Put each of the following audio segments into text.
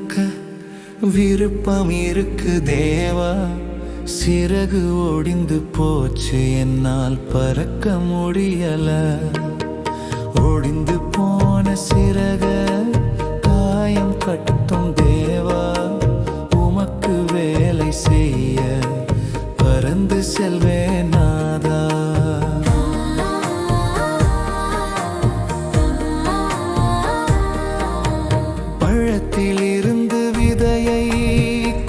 பறக்க விருப்பம் இருக்கு தேவா. சிறகு ஒடிந்து போச்சு, என்னால் பறக்க முடியல. ஒடிந்து போன சிறக காயம் கட்டும் தேவா. உமக்கு வேலை செய்ய பறந்து செல்வேன் நாதா. பழத்திலிருந்து விதையை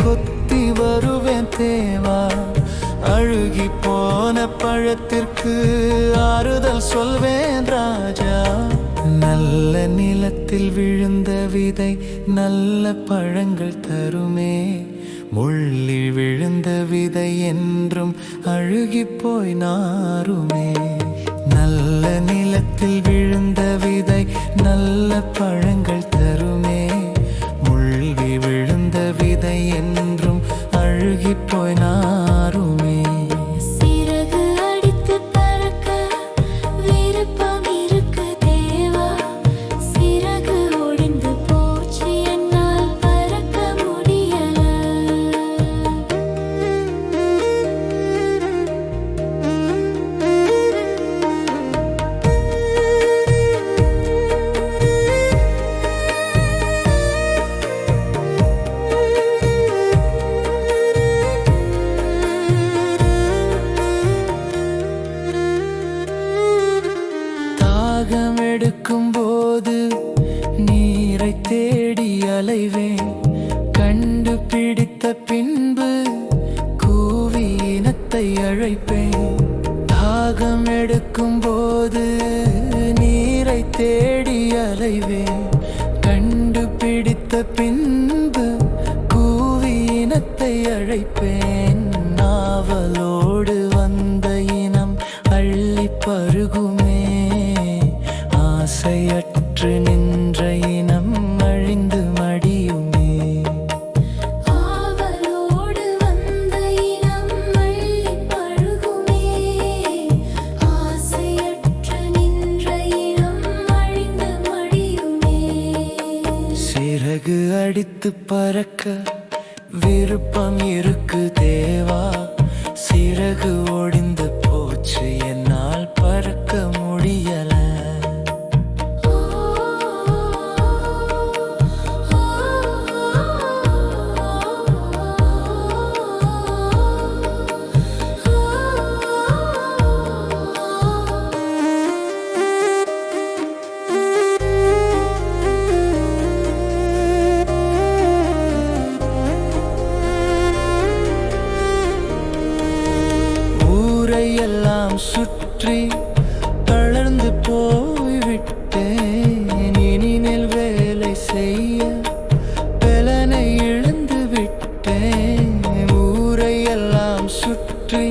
கொத்தி வருவேன் தேவா. அழுகி போன பழத்திற்கு ஆறுதல் சொல்வேன் ராஜா. நல்ல நிலத்தில் விழுந்த விதை நல்ல பழங்கள் தருமே. முள்ளில் விழுந்த விதை என்றும் அழுகி போய் நாருமே. நல்ல நிலத்தில் விழுந்த விதை நல்ல பழங்கள் தருமே. முள்ளில் விழுந்த விதை என்றும் அழுகி போய் நாருமே. எடுக்கும் போது நீரை தேடி அலைவேன். கண்டுபிடித்த பின்பு கூவி இனத்தை அழைப்பேன். தாகம் எடுக்கும் போது நீரை தேடி அலைவேன். கண்டுபிடித்த பின்பு கூவி இனத்தை அழைப்பேன். நாவலோடு வந்த இனம் அள்ளி பருகுமே. ஆசையற்று நின்ற இனம் அழிந்து மடியுமே. ஆவலோடு வந்த இனம் அள்ளி பருகுமே. ஆசையற்று நின்ற இனம் அழிந்து மடியுமே. சிறகு அடித்து பறக்க விருப்பம் இருக்கு தேவா. சிறகு ஒடிந்து போச்சு, என்னால் பறக்க முடியல. எல்லாம் சுற்றி தளர்ந்து போய்விட்டேன். இனிமேல் வேலை செய்ய பலனை இழந்து விட்டேன். ஊரை எல்லாம் சுற்றி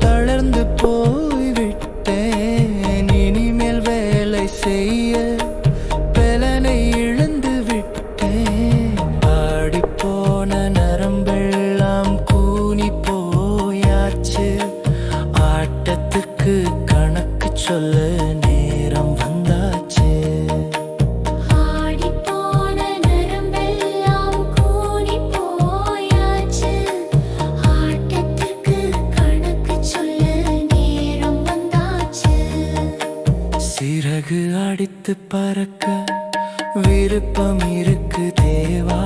தளர்ந்து போய்விட்டேன். இனிமேல் வேலை செய்ய பலனை இழந்து விட்டேன். ஆடிப்போன நரம்பெல்லாம் கூனி போயாச்சு. ஆட்டத்துக்கு கணக்கு சொல்ல நேரம் வந்தாச்சு. ஆடிப்போன நரம்பெல்லாம் கூனி போயாச்சு. ஆட்டத்துக்கு கணக்கு சொல்ல நேரம் வந்தாச்சு. சிறகு அடித்து பறக்க விருப்பம் இருக்கு தேவா.